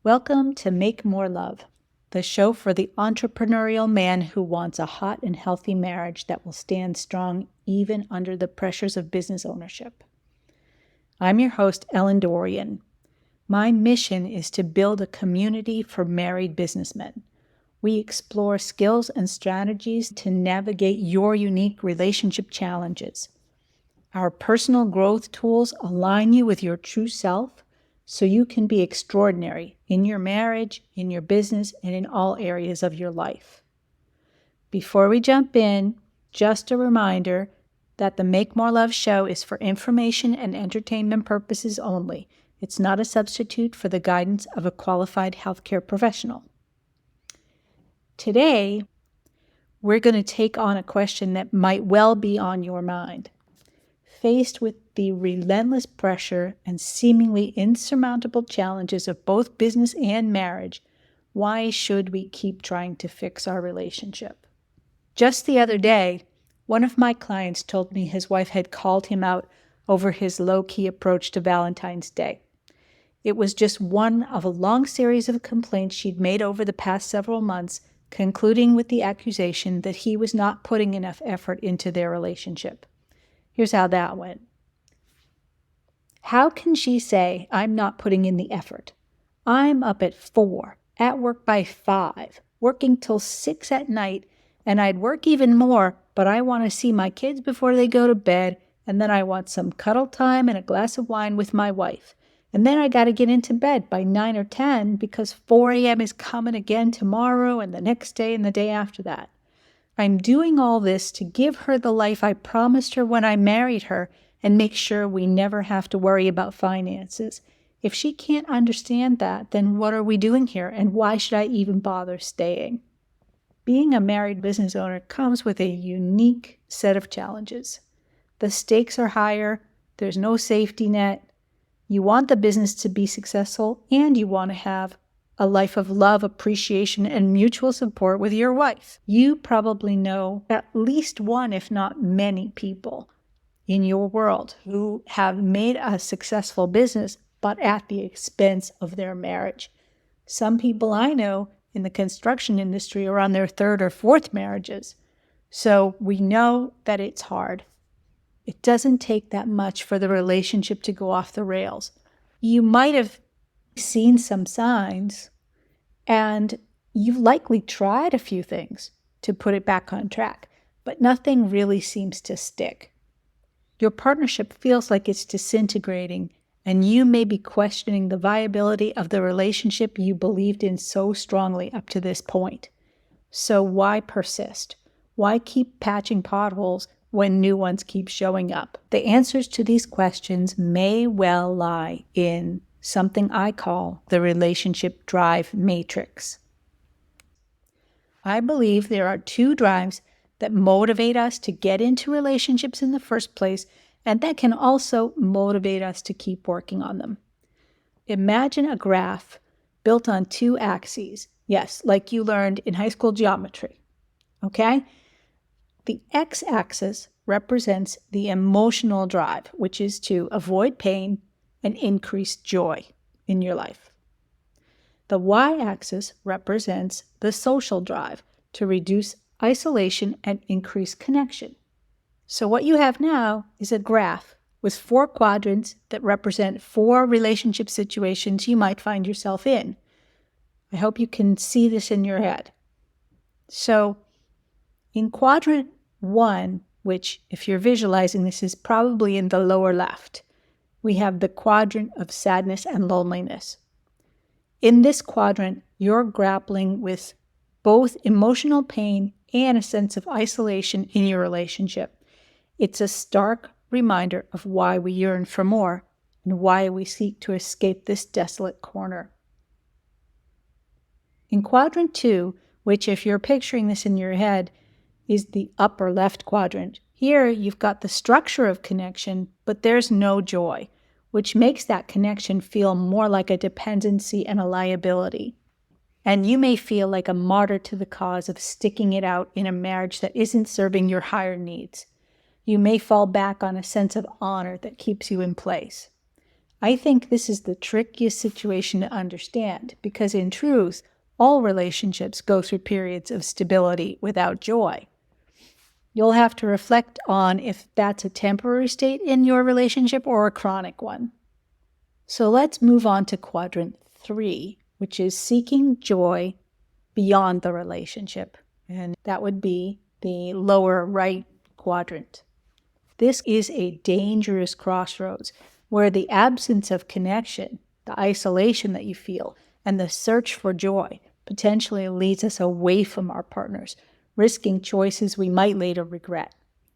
Welcome to Make More Love, the show for the entrepreneurial man who wants a hot and healthy marriage that will stand strong even under the pressures of business ownership. I'm your host, Dorian. My mission is to build a community for married businessmen. We explore skills and strategies to navigate your unique relationship challenges. Our personal growth tools align you with your true self so you can be extraordinary in your marriage, in your business, and in all areas of your life. Before we jump in, just a reminder that the Make More Love show is for information and entertainment purposes only. It's not a substitute for the guidance of a qualified healthcare professional. Today, we're going to take on a question that might well be on your mind. Faced with the relentless pressure and seemingly insurmountable challenges of both business and marriage, why should we keep trying to fix our relationship? Just the other day, one of my clients told me his wife had called him out over his low-key approach to Valentine's Day. It was just one of a long series of complaints she'd made over the past several months, concluding with the accusation that he was not putting enough effort into their relationship. Here's how that went. How can she say, I'm not putting in the effort? I'm up at 4, at work by 5, working till 6 at night, and I'd work even more, but I want to see my kids before they go to bed, and then I want some cuddle time and a glass of wine with my wife. And then I got to get into bed by 9 or 10 because 4 a.m. is coming again tomorrow and the next day and the day after that. I'm doing all this to give her the life I promised her when I married her and make sure we never have to worry about finances. If she can't understand that, then what are we doing here and why should I even bother staying? Being a married business owner comes with a unique set of challenges. The stakes are higher, there's no safety net. You want the business to be successful and you want to have a life of love, appreciation, and mutual support with your wife. You probably know at least one, if not many people in your world who have made a successful business, but at the expense of their marriage. Some people I know in the construction industry are on their 3rd or 4th marriages. So we know that it's hard. It doesn't take that much for the relationship to go off the rails. You might have seen some signs, and you've likely tried a few things to put it back on track, but nothing really seems to stick. Your partnership feels like it's disintegrating, and you may be questioning the viability of the relationship you believed in so strongly up to this point. So why persist? Why keep patching potholes when new ones keep showing up? The answers to these questions may well lie in something I call the relationship drive matrix. I believe there are 2 drives that motivate us to get into relationships in the first place, and that can also motivate us to keep working on them. Imagine a graph built on 2 axes. Yes, like you learned in high school geometry. Okay? The x-axis represents the emotional drive, which is to avoid pain and increase joy in your life. The y-axis represents the social drive to reduce isolation and increase connection. So what you have now is a graph with 4 quadrants that represent 4 relationship situations you might find yourself in. I hope you can see this in your head. So in quadrant 1, which if you're visualizing this is probably in the lower left, we have the quadrant of sadness and loneliness. In this quadrant, you're grappling with both emotional pain and a sense of isolation in your relationship. It's a stark reminder of why we yearn for more and why we seek to escape this desolate corner. In quadrant 2, which if you're picturing this in your head, is the upper left quadrant. Here you've got the structure of connection, but there's no joy, which makes that connection feel more like a dependency and a liability. And you may feel like a martyr to the cause of sticking it out in a marriage that isn't serving your higher needs. You may fall back on a sense of honor that keeps you in place. I think this is the trickiest situation to understand because in truth, all relationships go through periods of stability without joy. You'll have to reflect on if that's a temporary state in your relationship or a chronic one. So let's move on to quadrant 3, which is seeking joy beyond the relationship. And that would be the lower right quadrant. This is a dangerous crossroads where the absence of connection, the isolation that you feel, and the search for joy potentially leads us away from our partners, risking choices we might later regret.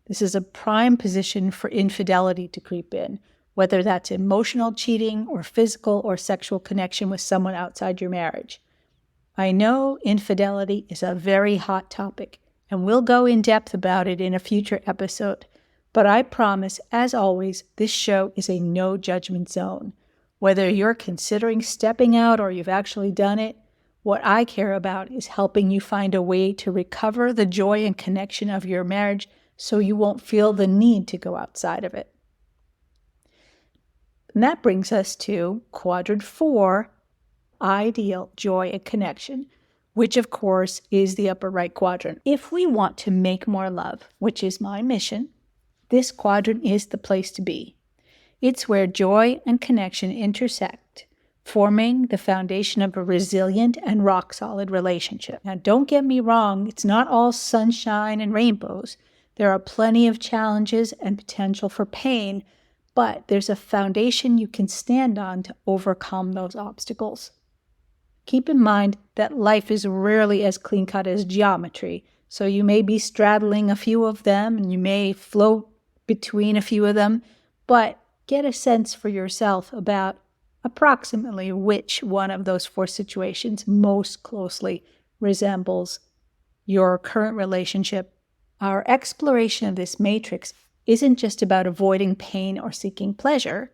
This is a prime position for infidelity to creep in, whether that's emotional cheating or physical or sexual connection with someone outside your marriage. I know infidelity is a very hot topic, and we'll go in depth about it in a future episode. But I promise, as always, this show is a no judgment zone. Whether you're considering stepping out or you've actually done it, what I care about is helping you find a way to recover the joy and connection of your marriage so you won't feel the need to go outside of it. And that brings us to quadrant 4, ideal joy and connection, which of course is the upper right quadrant. If we want to make more love, which is my mission, this quadrant is the place to be. It's where joy and connection intersect, forming the foundation of a resilient and rock-solid relationship. Now, don't get me wrong, it's not all sunshine and rainbows. There are plenty of challenges and potential for pain, but there's a foundation you can stand on to overcome those obstacles. Keep in mind that life is rarely as clean-cut as geometry, so you may be straddling a few of them and you may float between a few of them, but get a sense for yourself about approximately which one of those 4 situations most closely resembles your current relationship. Our exploration of this matrix isn't just about avoiding pain or seeking pleasure.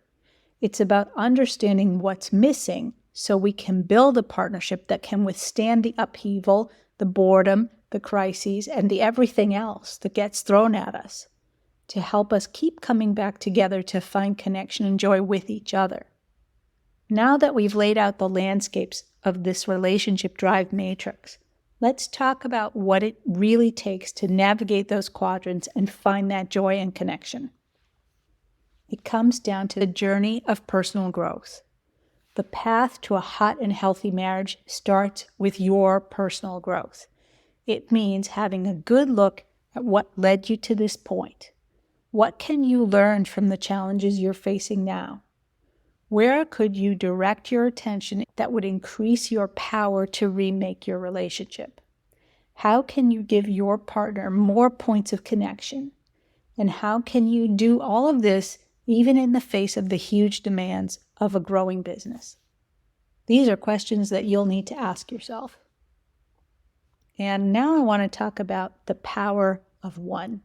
It's about understanding what's missing so we can build a partnership that can withstand the upheaval, the boredom, the crises, and the everything else that gets thrown at us, to help us keep coming back together to find connection and joy with each other. Now that we've laid out the landscapes of this relationship drive matrix, let's talk about what it really takes to navigate those quadrants and find that joy and connection. It comes down to the journey of personal growth. The path to a hot and healthy marriage starts with your personal growth. It means having a good look at what led you to this point. What can you learn from the challenges you're facing now? Where could you direct your attention that would increase your power to remake your relationship? How can you give your partner more points of connection? And how can you do all of this even in the face of the huge demands of a growing business? These are questions that you'll need to ask yourself. And now I want to talk about the power of one.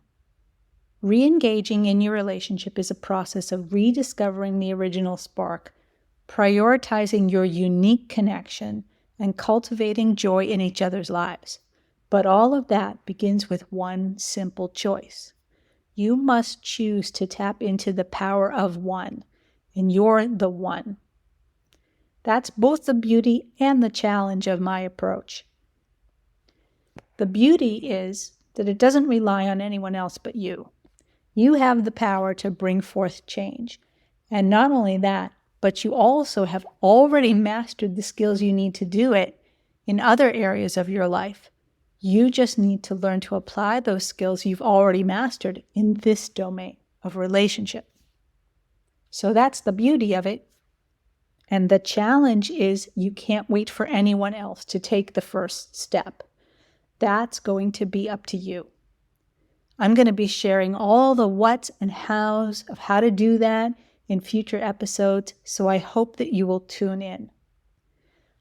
Re-engaging in your relationship is a process of rediscovering the original spark, prioritizing your unique connection, and cultivating joy in each other's lives. But all of that begins with one simple choice. You must choose to tap into the power of one, and you're the one. That's both the beauty and the challenge of my approach. The beauty is that it doesn't rely on anyone else but you. You have the power to bring forth change. And not only that, but you also have already mastered the skills you need to do it in other areas of your life. You just need to learn to apply those skills you've already mastered in this domain of relationship. So that's the beauty of it. And the challenge is you can't wait for anyone else to take the first step. That's going to be up to you. I'm going to be sharing all the whats and hows of how to do that in future episodes, so I hope that you will tune in.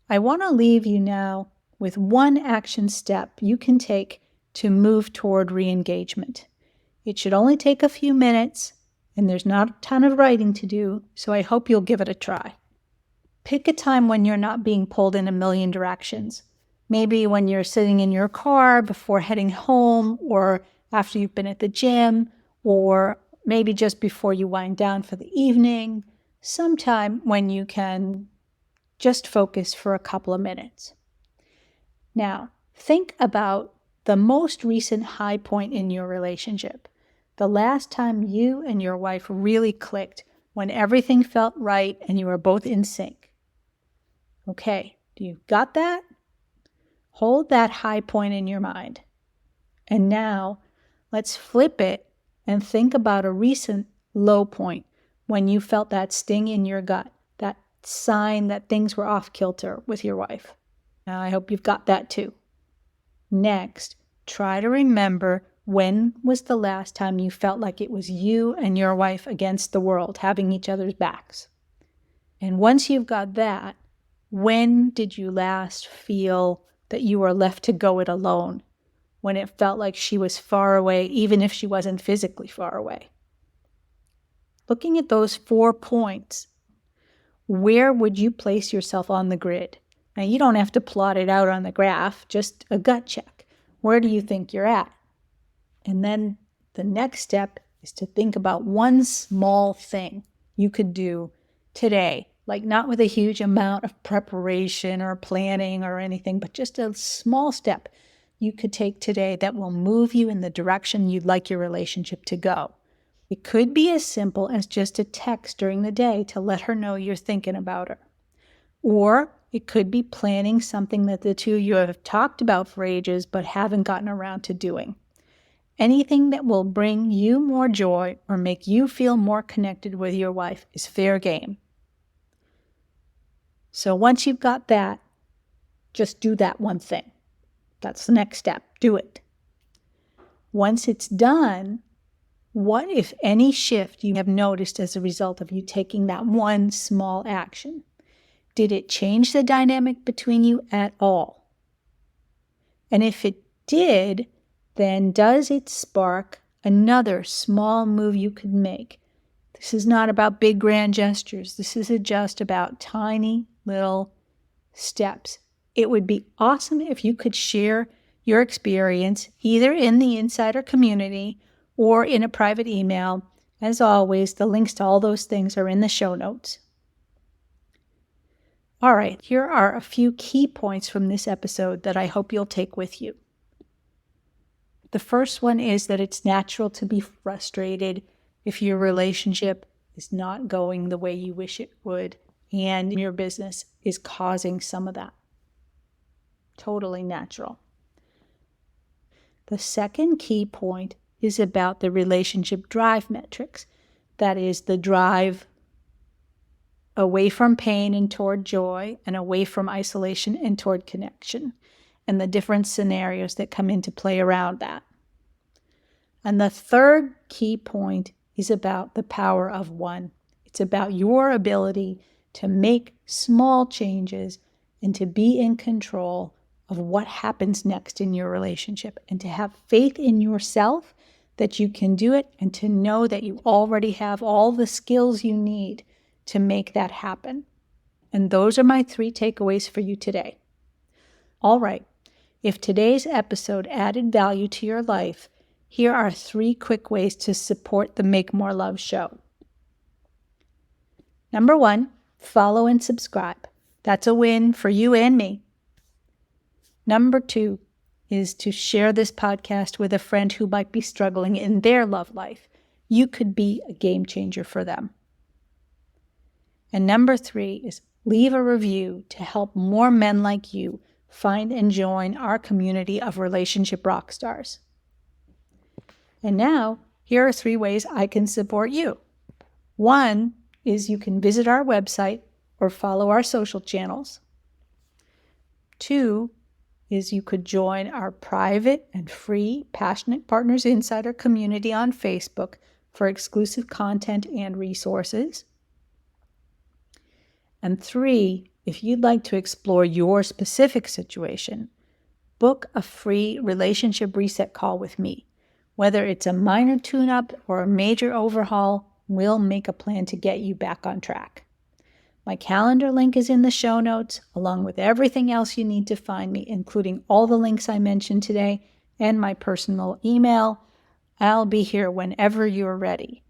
I want to leave you now with one action step you can take to move toward re-engagement. It should only take a few minutes, and there's not a ton of writing to do, so I hope you'll give it a try. Pick a time when you're not being pulled in a million directions. Maybe when you're sitting in your car before heading home, or after you've been at the gym, or maybe just before you wind down for the evening. sometime when you can just focus for a couple of minutes. Now, think about the most recent high point in your relationship, the last time you and your wife really clicked, when everything felt right and you were both in sync. Okay, do you got that? Hold that high point in your mind. And now, let's flip it and think about a recent low point when you felt that sting in your gut, that sign that things were off kilter with your wife. Now, I hope you've got that too. Next, try to remember, when was the last time you felt like it was you and your wife against the world, having each other's backs? And once you've got that, when did you last feel that you were left to go it alone, when it felt like she was far away, even if she wasn't physically far away? Looking at those 4 points, where would you place yourself on the grid? Now, you don't have to plot it out on the graph, just a gut check. Where do you think you're at? And then the next step is to think about one small thing you could do today, like not with a huge amount of preparation or planning or anything, but just a small step you could take today that will move you in the direction you'd like your relationship to go. It could be as simple as just a text during the day to let her know you're thinking about her. Or it could be planning something that the two of you have talked about for ages but haven't gotten around to doing. Anything that will bring you more joy or make you feel more connected with your wife is fair game. So once you've got that, just do that one thing. That's the next step. Do it. Once it's done, what, if any, shift you have noticed as a result of you taking that one small action? Did it change the dynamic between you at all? And if it did, then does it spark another small move you could make? This is not about big grand gestures. This is just about tiny little steps. It would be awesome if you could share your experience either in the Insider community or in a private email. As always, the links to all those things are in the show notes. All right, here are a few key points from this episode that I hope you'll take with you. The first one is that it's natural to be frustrated if your relationship is not going the way you wish it would and your business is causing some of that. Totally natural. The second key point is about the relationship drive metrics. That is the drive away from pain and toward joy, and away from isolation and toward connection, and the different scenarios that come into play around that. And the third key point is about the power of one. It's about your ability to make small changes and to be in control of what happens next in your relationship, and to have faith in yourself that you can do it, and to know that you already have all the skills you need to make that happen. And those are my 3 takeaways for you today. All right, if today's episode added value to your life, here are 3 quick ways to support the Make More Love show. Number 1, follow and subscribe. That's a win for you and me. Number 2 is to share this podcast with a friend who might be struggling in their love life. You could be a game changer for them. And number 3 is leave a review to help more men like you find and join our community of relationship rock stars. And now, here are 3 ways I can support you. 1 is you can visit our website or follow our social channels. 2 is you could join our private and free Passionate Partners Insider community on Facebook for exclusive content and resources. And 3, if you'd like to explore your specific situation, book a free relationship reset call with me. Whether it's a minor tune-up or a major overhaul, we'll make a plan to get you back on track. My calendar link is in the show notes, along with everything else you need to find me, including all the links I mentioned today and my personal email. I'll be here whenever you're ready.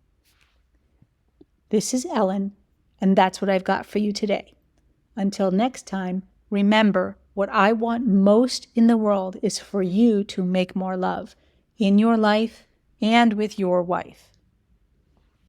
This is Ellen, And that's what I've got for you today. Until next time, remember, what I want most in the world is for you to make more love in your life and with your wife.